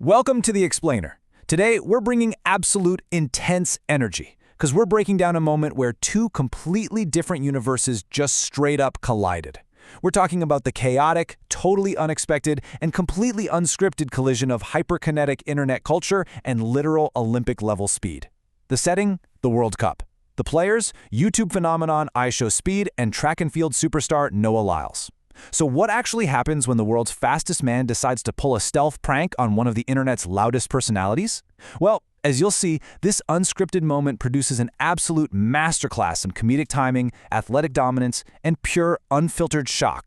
Welcome to The Explainer. Today, we're bringing absolute intense energy, because we're breaking down a moment where two completely different universes just straight up collided. We're talking about the chaotic, totally unexpected, and completely unscripted collision of hyperkinetic internet culture and literal Olympic-level speed. The setting? The World Cup. The players? YouTube phenomenon iShowSpeed and track and field superstar Noah Lyles. So what actually happens when the world's fastest man decides to pull a stealth prank on one of the internet's loudest personalities? Well, as you'll see, this unscripted moment produces an absolute masterclass in comedic timing, athletic dominance, and pure, unfiltered shock.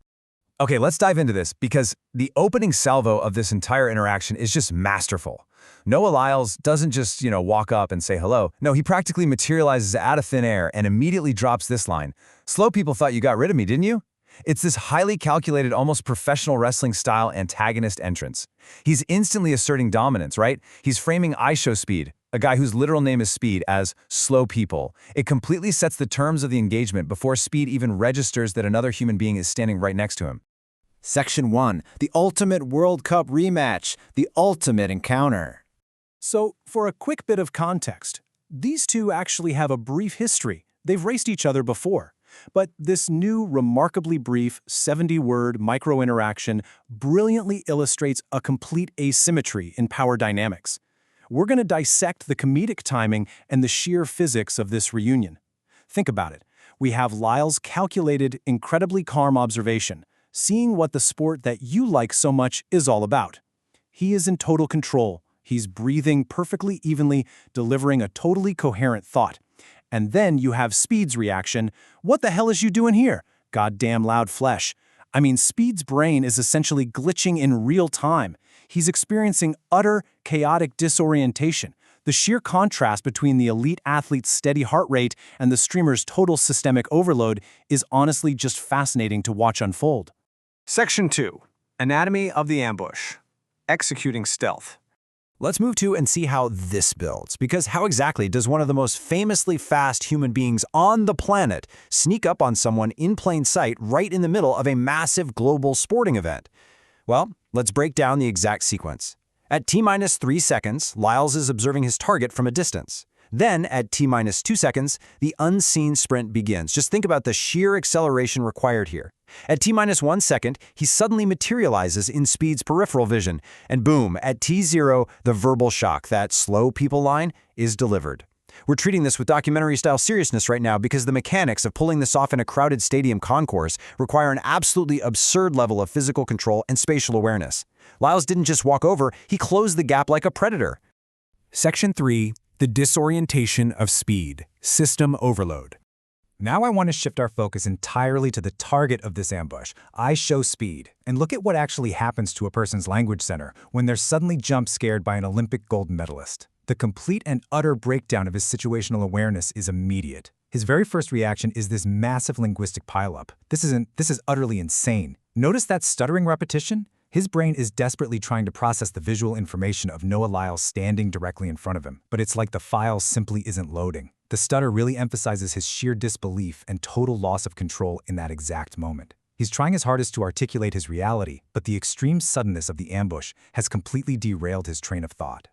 Okay, let's dive into this, because the opening salvo of this entire interaction is just masterful. Noah Lyles doesn't just, walk up and say hello. No, he practically materializes out of thin air and immediately drops this line. "Slow people thought you got rid of me, didn't you?" It's this highly calculated, almost professional wrestling-style antagonist entrance. He's instantly asserting dominance, right? He's framing iShowSpeed, a guy whose literal name is Speed, as slow people. It completely sets the terms of the engagement before Speed even registers that another human being is standing right next to him. Section 1. The Ultimate World Cup Rematch. The Ultimate Encounter. So, for a quick bit of context, these two actually have a brief history. They've raced each other before. But this new, remarkably brief, 70-word micro-interaction brilliantly illustrates a complete asymmetry in power dynamics. We're going to dissect the comedic timing and the sheer physics of this reunion. Think about it. We have Lyles' calculated, incredibly calm observation, seeing what the sport that you like so much is all about. He is in total control. He's breathing perfectly evenly, delivering a totally coherent thought. And then you have Speed's reaction. "What the hell is you doing here? Goddamn loud flesh." I mean, Speed's brain is essentially glitching in real time. He's experiencing utter, chaotic disorientation. The sheer contrast between the elite athlete's steady heart rate and the streamer's total systemic overload is honestly just fascinating to watch unfold. Section 2. Anatomy of the Ambush. Executing Stealth. Let's move to and see how this builds, because how exactly does one of the most famously fast human beings on the planet sneak up on someone in plain sight right in the middle of a massive global sporting event? Well, let's break down the exact sequence. At T-minus 3 seconds, Lyles is observing his target from a distance. Then, at T-minus 2 seconds, the unseen sprint begins. Just think about the sheer acceleration required here. At T-minus 1 second, he suddenly materializes in Speed's peripheral vision. And boom, at T0, the verbal shock, that "slow people" line, is delivered. We're treating this with documentary-style seriousness right now because the mechanics of pulling this off in a crowded stadium concourse require an absolutely absurd level of physical control and spatial awareness. Lyles didn't just walk over, he closed the gap like a predator. Section 3. The Disorientation of Speed. System Overload. Now I want to shift our focus entirely to the target of this ambush, iShowSpeed, and look at what actually happens to a person's language center when they're suddenly jump-scared by an Olympic gold medalist. The complete and utter breakdown of his situational awareness is immediate. His very first reaction is this massive linguistic pileup. This is utterly insane. Notice that stuttering repetition? His brain is desperately trying to process the visual information of Noah Lyles standing directly in front of him, but it's like the file simply isn't loading. The stutter really emphasizes his sheer disbelief and total loss of control in that exact moment. He's trying his hardest to articulate his reality, but the extreme suddenness of the ambush has completely derailed his train of thought.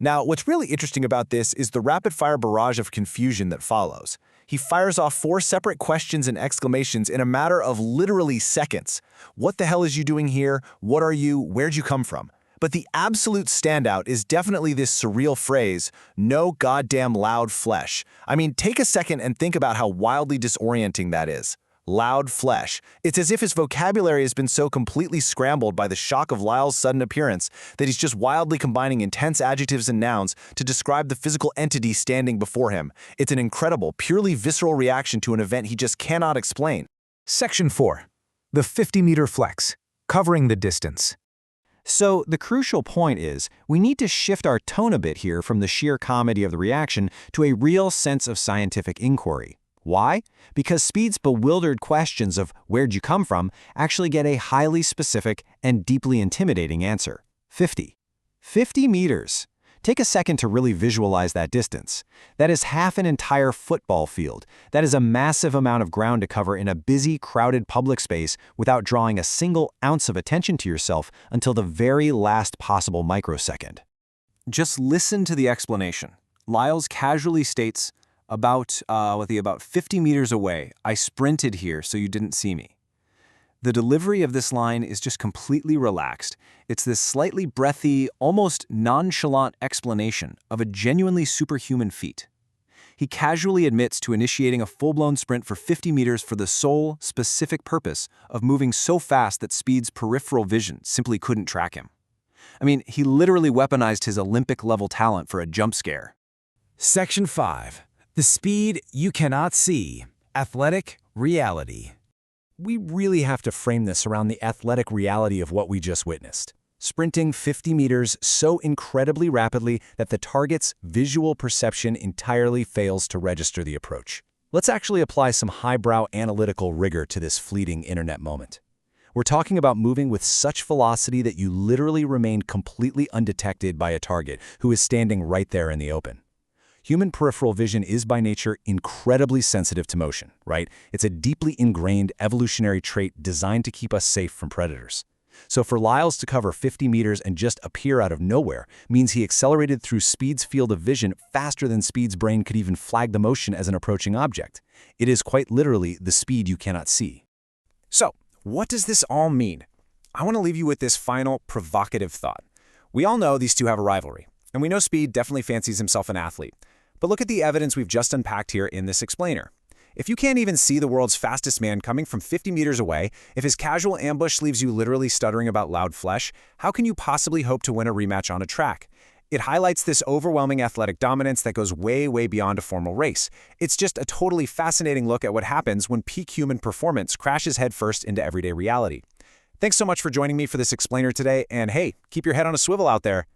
Now, what's really interesting about this is the rapid-fire barrage of confusion that follows. He fires off 4 separate questions and exclamations in a matter of literally seconds. "What the hell is you doing here? What are you? Where'd you come from?" But the absolute standout is definitely this surreal phrase, "no goddamn loud flesh." I mean, take a second and think about how wildly disorienting that is. Loud flesh. It's as if his vocabulary has been so completely scrambled by the shock of Lyles' sudden appearance that he's just wildly combining intense adjectives and nouns to describe the physical entity standing before him. It's an incredible, purely visceral reaction to an event he just cannot explain. Section 4. The 50-meter flex. Covering the distance. So the crucial point is, we need to shift our tone a bit here from the sheer comedy of the reaction to a real sense of scientific inquiry. Why? Because Speed's bewildered questions of "where'd you come from" actually get a highly specific and deeply intimidating answer. 50. 50 meters. Take a second to really visualize that distance. That is half an entire football field. That is a massive amount of ground to cover in a busy, crowded public space without drawing a single ounce of attention to yourself until the very last possible microsecond. Just listen to the explanation. Lyles casually states, about 50 meters away, I sprinted here so you didn't see me. The delivery of this line is just completely relaxed. It's this slightly breathy, almost nonchalant explanation of a genuinely superhuman feat. He casually admits to initiating a full-blown sprint for 50 meters for the sole, specific purpose of moving so fast that Speed's peripheral vision simply couldn't track him. I mean, he literally weaponized his Olympic-level talent for a jump scare. Section 5. The speed you cannot see. Athletic reality. We really have to frame this around the athletic reality of what we just witnessed. Sprinting 50 meters so incredibly rapidly that the target's visual perception entirely fails to register the approach. Let's actually apply some highbrow analytical rigor to this fleeting internet moment. We're talking about moving with such velocity that you literally remain completely undetected by a target who is standing right there in the open. Human peripheral vision is by nature incredibly sensitive to motion, right? It's a deeply ingrained evolutionary trait designed to keep us safe from predators. So for Lyles to cover 50 meters and just appear out of nowhere means he accelerated through Speed's field of vision faster than Speed's brain could even flag the motion as an approaching object. It is quite literally the speed you cannot see. So, what does this all mean? I want to leave you with this final provocative thought. We all know these two have a rivalry, and we know Speed definitely fancies himself an athlete. But look at the evidence we've just unpacked here in this explainer. If you can't even see the world's fastest man coming from 50 meters away, if his casual ambush leaves you literally stuttering about loud flesh, how can you possibly hope to win a rematch on a track? It highlights this overwhelming athletic dominance that goes way, way beyond a formal race. It's just a totally fascinating look at what happens when peak human performance crashes headfirst into everyday reality. Thanks so much for joining me for this explainer today, and hey, keep your head on a swivel out there.